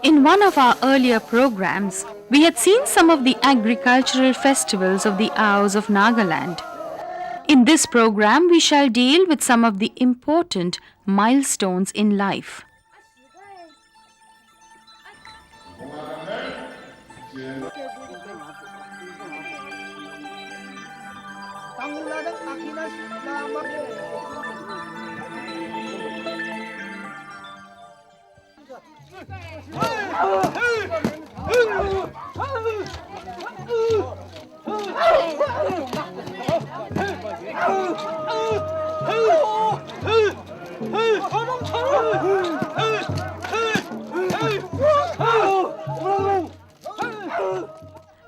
In one of our earlier programs, we had seen some of the agricultural festivals of the Aos of Nagaland. In this program, we shall deal with some of the important milestones in life.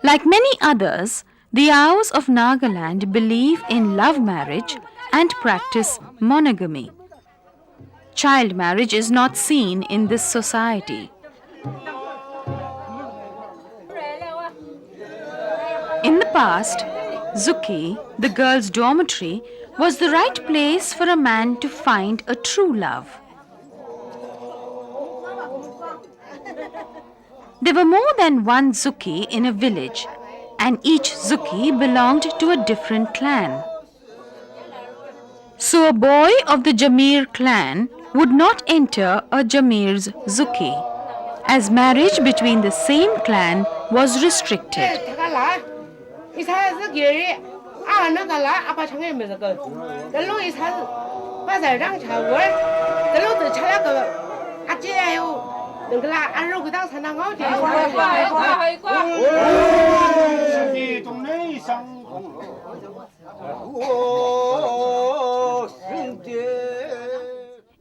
Like many others, the Aos of Nagaland believe in love marriage and practice monogamy. Child marriage is not seen in this society. In the past, Tsuki, the girls' dormitory, was the right place for a man to find a true love. There were more than one Tsuki in a village, and each Tsuki belonged to a different clan. So a boy of the Jamir clan would not enter a Jamir's Tsuki, as marriage between the same clan was restricted.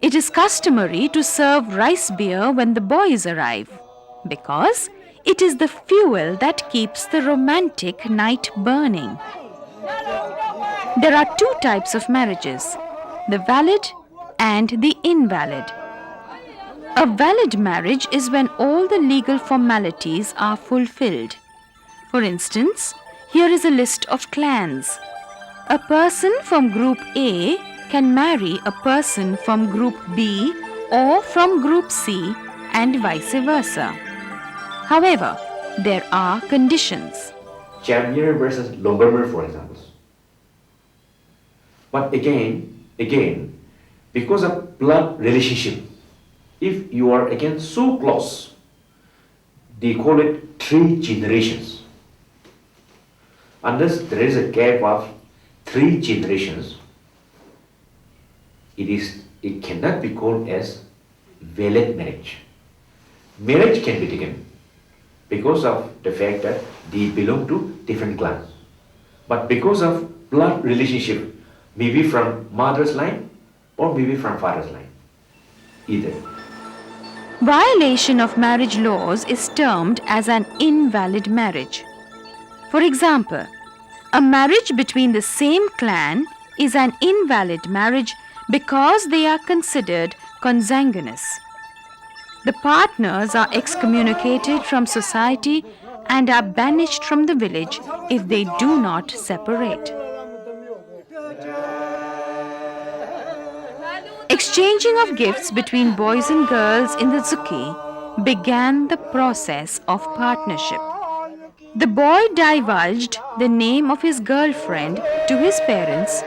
It is customary to serve rice beer when the boys arrive, because it is the fuel that keeps the romantic night burning. There are two types of marriages, the valid and the invalid. A valid marriage is when all the legal formalities are fulfilled. For instance, here is a list of clans. A person from group A can marry a person from group B or from group C and vice versa. However, there are conditions. Jamir versus Longomer, for example. But again, because of blood relationship, if you are again so close, they call it 3 generations. Unless there is a gap of 3 generations, it cannot be called as valid marriage. Marriage can be taken because of the fact that they belong to different clans. But because of blood relationship, maybe from mother's line or maybe from father's line, either. Violation of marriage laws is termed as an invalid marriage. For example, a marriage between the same clan is an invalid marriage because they are considered consanguineous. The partners are excommunicated from society and are banished from the village if they do not separate. Exchanging of gifts between boys and girls in the Tsuki began the process of partnership. The boy divulged the name of his girlfriend to his parents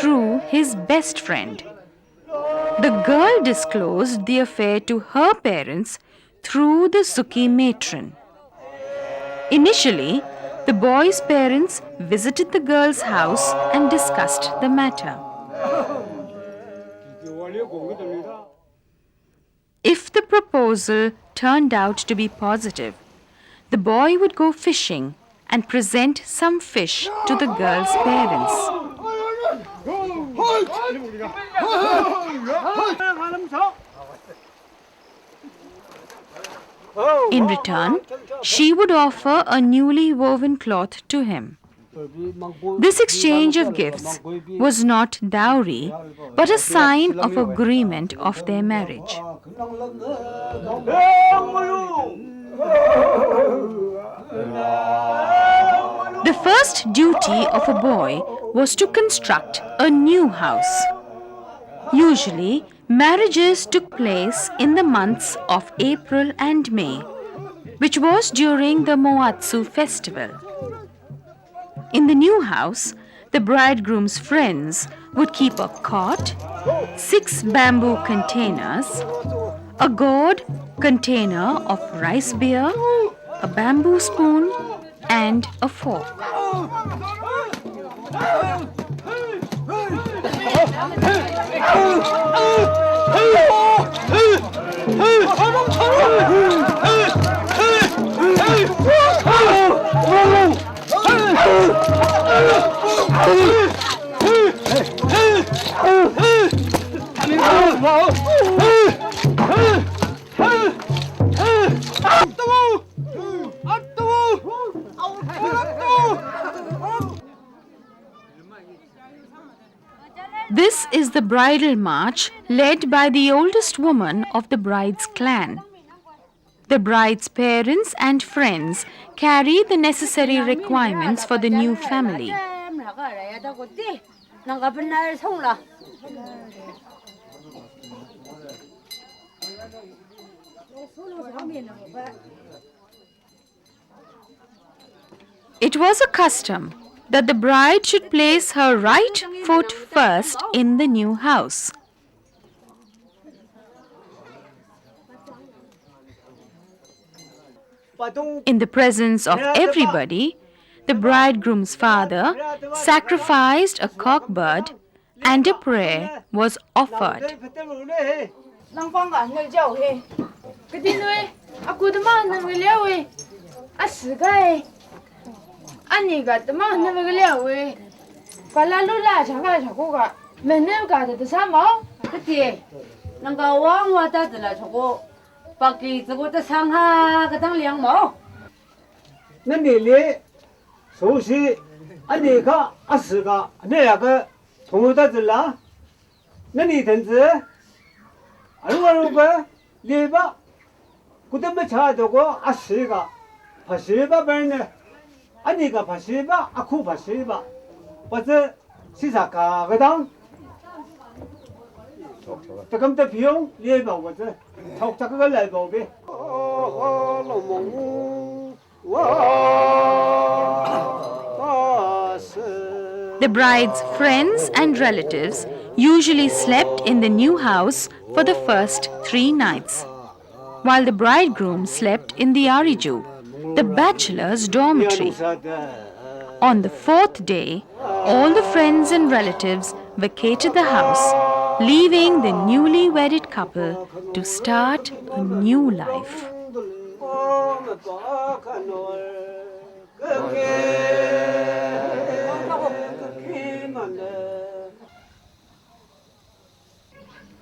through his best friend. The girl disclosed the affair to her parents through the Tsuki matron. Initially, the boy's parents visited the girl's house and discussed the matter. If the proposal turned out to be positive, the boy would go fishing and present some fish to the girl's parents. In return, she would offer a newly woven cloth to him. This exchange of gifts was not dowry, but a sign of agreement of their marriage. The first duty of a boy was to construct a new house. Usually, marriages took place in the months of April and May, which was during the Moatsu festival. In the new house, the bridegroom's friends would keep a cot, 6 bamboo containers, a gourd container of rice beer, a bamboo spoon, and a fork. This is the bridal march led by the oldest woman of the bride's clan. The bride's parents and friends carry the necessary requirements for the new family. It was a custom that the bride should place her right foot first in the new house. In the presence of everybody, the bridegroom's father sacrificed a cockbird and a prayer was offered. The bride's friends and relatives usually slept in the new house for the first 3 nights, while the bridegroom slept in the ariju, the bachelor's dormitory. On the 4th day, all the friends and relatives vacated the house, leaving the newly wedded couple to start a new life.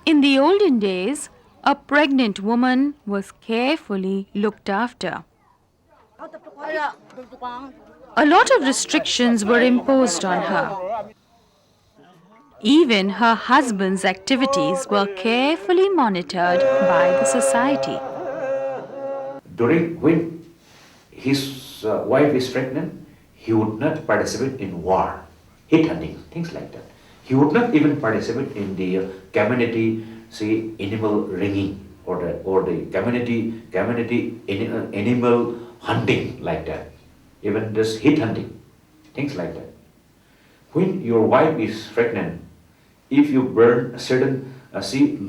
In the olden days, a pregnant woman was carefully looked after. A lot of restrictions were imposed on her. Even her husband's activities were carefully monitored by the society. When his wife is pregnant, he would not participate in war, hit hunting, things like that. He would not even participate in the community, say, animal ringing or the community animal hunting like that. Even this hit hunting, things like that. When your wife is pregnant, if you burn a certain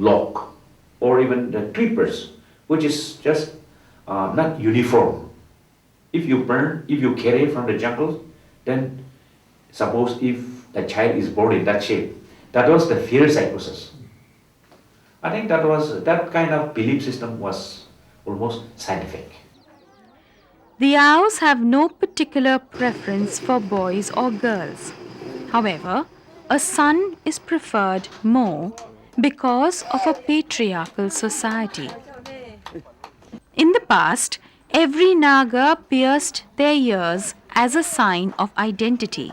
log or even the creepers, which is just not uniform. If you carry from the jungle, then suppose if the child is born in that shape, that was the fear psychosis. I think that kind of belief system was almost scientific. The Aos have no particular preference for boys or girls. However, a son is preferred more because of a patriarchal society. In the past, every Naga pierced their ears as a sign of identity.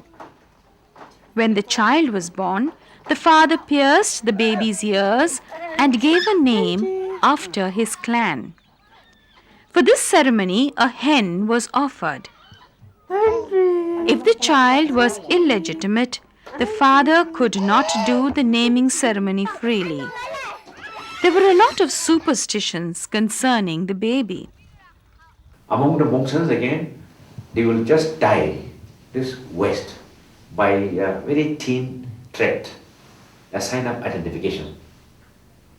When the child was born, the father pierced the baby's ears and gave a name after his clan. For this ceremony, a hen was offered. If the child was illegitimate, the father could not do the naming ceremony freely. There were a lot of superstitions concerning the baby. Among the monks again, they will just tie this waist by a very thin thread, a sign of identification,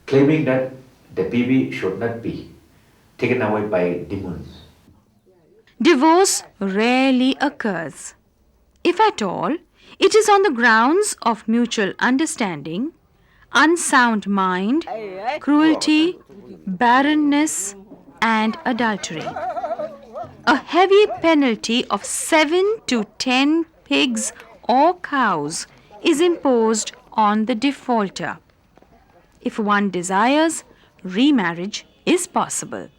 claiming that the baby should not be taken away by demons. Divorce rarely occurs. If at all, it is on the grounds of mutual understanding, unsound mind, cruelty, barrenness, and adultery. A heavy penalty of 7 to 10 pigs or cows is imposed on the defaulter. If one desires, remarriage is possible.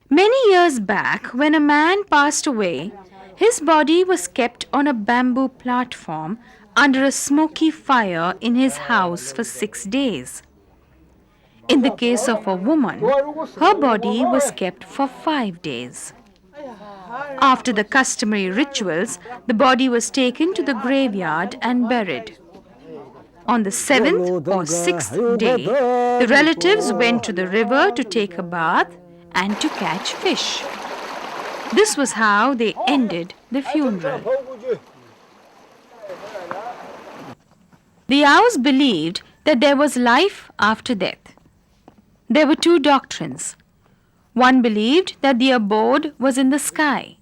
Many years back, when a man passed away, his body was kept on a bamboo platform under a smoky fire in his house for 6 days. In the case of a woman, her body was kept for 5 days. After the customary rituals, the body was taken to the graveyard and buried. On the 7th or 6th day, the relatives went to the river to take a bath and to catch fish. This was how they ended the funeral. The Yaos believed that there was life after death. There were 2 doctrines. One believed that the abode was in the sky,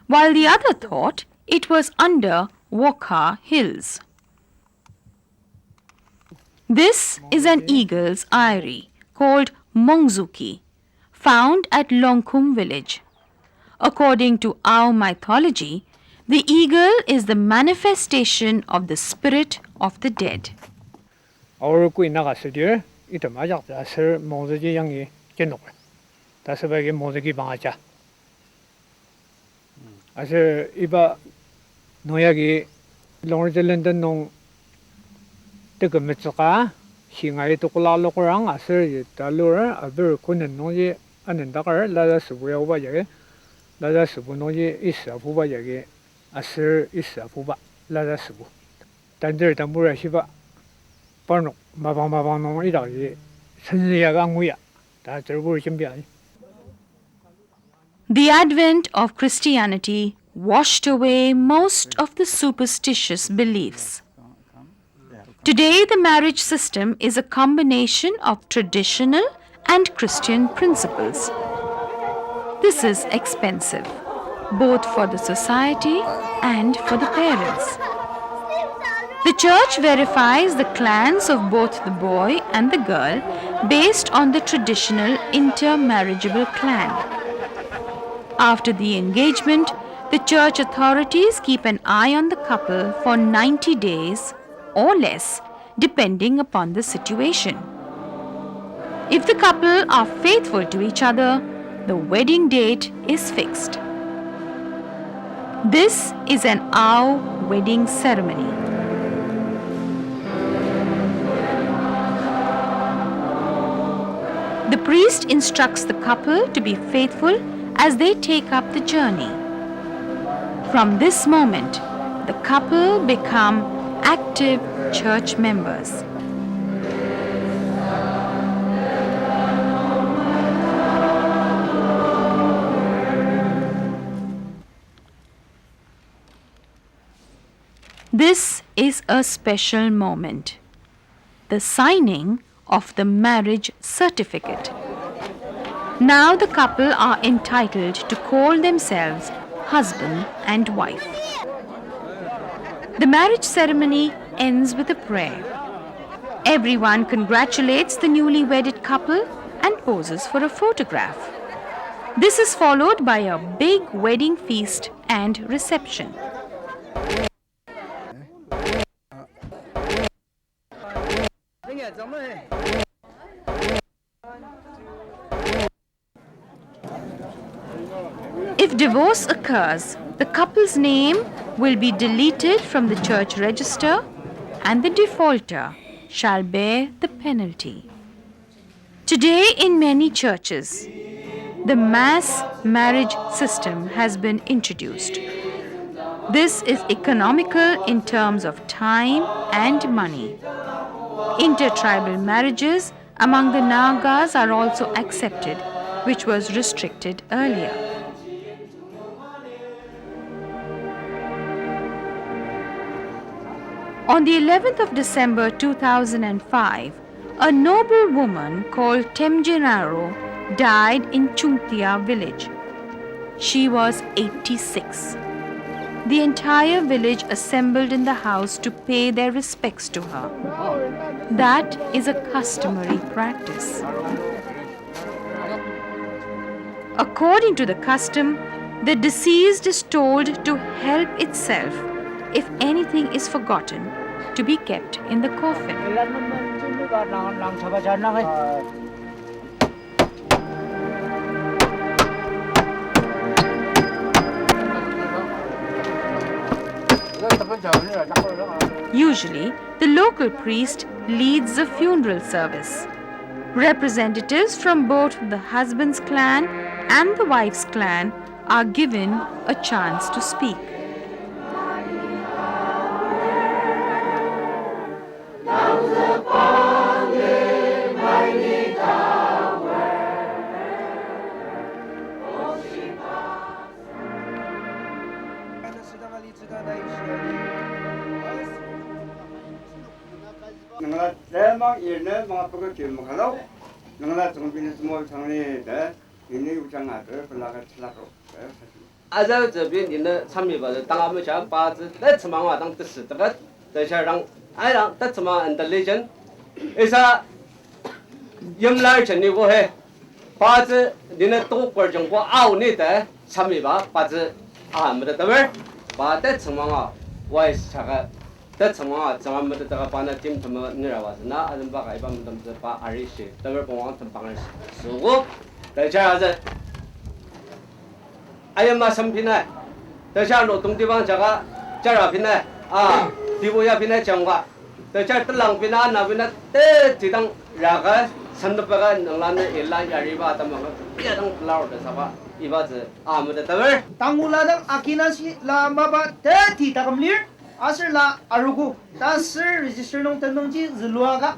while the other thought it was under Wokha hills. This is an eagle's eyrie called Tsuki, found at Longkum village. According to our mythology, the eagle is the manifestation of the spirit of the dead. Our queen Nagasir, it a major, Sir Mosaji Yangi, Genoa. That's a very Mosaki Baja. As a Iba Noyagi, Lord London, no Tegamitsuka, Shingai to Kula Lokorang, a Sir Talura, a very Kunan Noye, and in Dakar, let us wear Wayage, let us Bunoye is a Pubayage, a Sir is a Puba, let us go. Tander Tamura Shiva, Parno, Mavamavano Ida, Sanyaganguya, that's a word champion. The advent of Christianity washed away most of the superstitious beliefs. Today, the marriage system is a combination of traditional and Christian principles. This is expensive, both for the society and for the parents. The church verifies the clans of both the boy and the girl based on the traditional intermarriageable clan. After the engagement, the church authorities keep an eye on the couple for 90 days or less, depending upon the situation. If the couple are faithful to each other, the wedding date is fixed. This is an Ao wedding ceremony. The priest instructs the couple to be faithful as they take up the journey. From this moment, the couple become active church members. This is a special moment, the signing of the marriage certificate. Now the couple are entitled to call themselves husband and wife. The marriage ceremony ends with a prayer. Everyone congratulates the newly wedded couple and poses for a photograph. This is followed by a big wedding feast and reception. If divorce occurs, the couple's name will be deleted from the church register and the defaulter shall bear the penalty. Today in many churches, the mass marriage system has been introduced. This is economical in terms of time and money. Intertribal marriages among the Nagas are also accepted, which was restricted earlier. On the 11th of December 2005, a noble woman called Temjenaro died in Chungtia village. She was 86. The entire village assembled in the house to pay their respects to her. That is a customary practice. According to the custom, the deceased is told to help itself if anything is forgotten to be kept in the coffin. Usually, the local priest leads the funeral service. Representatives from both the husband's clan and the wife's clan are given a chance to speak. Azal这边你的产品吧，当俺们想把这什么话当的是这个，这些让爱让这什么的类型，一下原来成立过嘿，把这你的多国中国奥内的产品吧，把这俺们的对不？把这什么话，我也是这个，这什么话，咱们的这个把那金什么你来话是那俺们把个一般们都是把阿里些，对不？帮我们帮人事务，这些还是。ayam masam pinai, tercari lotung tiang jaga cara pinai, dibuya pinai jangwa, tercari telang pinai, na pinai, tidang raga, sandupaga nolane elang yariba atau mana, tidang laut desaba, iba je, amat tawer. Tanguladang akinasi la maba tidak kamlir, asal la arugu, tasir register nong tenongji zeluaga,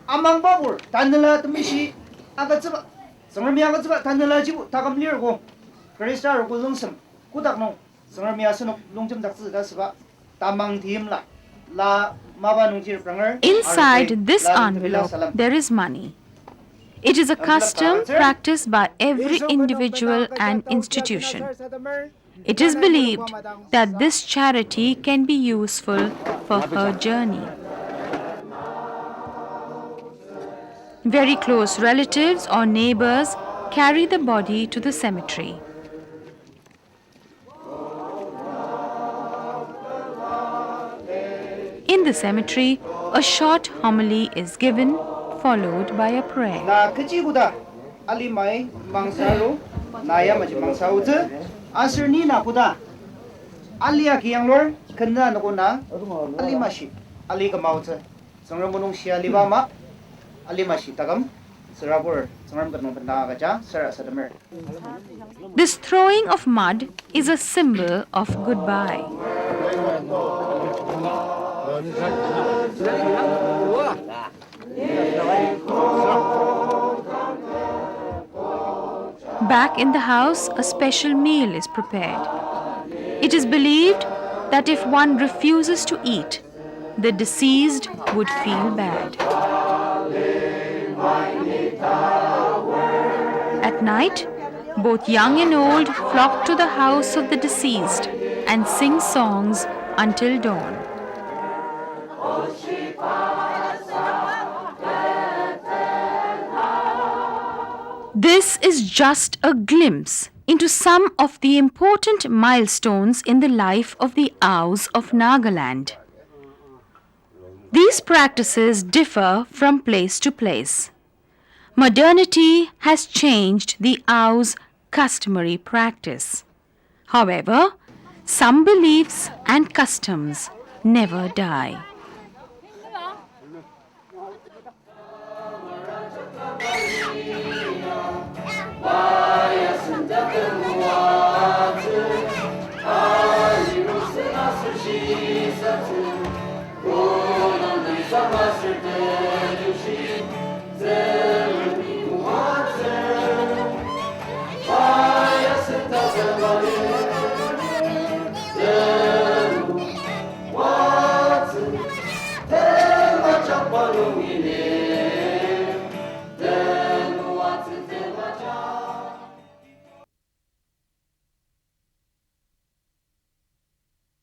amang babur, tandela temisi agak cepat, sebenarnya agak cepat tandela jibu tak kamlir ko. Krista rugu lungsem, kudak nong, sengar miasa nong lungsem tak zida sebab tamang tim la maba nungjir pranger. Inside this envelope, there is money. It is a custom practiced by every individual and institution. It is believed that this charity can be useful for her journey. Very close relatives or neighbors carry the body to the cemetery. In the cemetery, a short homily is given, followed by a prayer. Na keciguda, ali mai mangsaru, naya maji mangsauze, asir ni na kuda, ali aki yang lor, kena nukuna, ali mashi, ali kamauze, sengar munung si ali bama, ali mashi tagam, serabur, sengar benung benda gaja, serat sedemer. This throwing of mud is a symbol of goodbye. Back in the house, a special meal is prepared. It is believed that if one refuses to eat, the deceased would feel bad. At night, both young and old flock to the house of the deceased and sing songs until dawn. This is just a glimpse into some of the important milestones in the life of the Aos of Nagaland. These practices differ from place to place. Modernity has changed the Aos' customary practice. However, some beliefs and customs never die.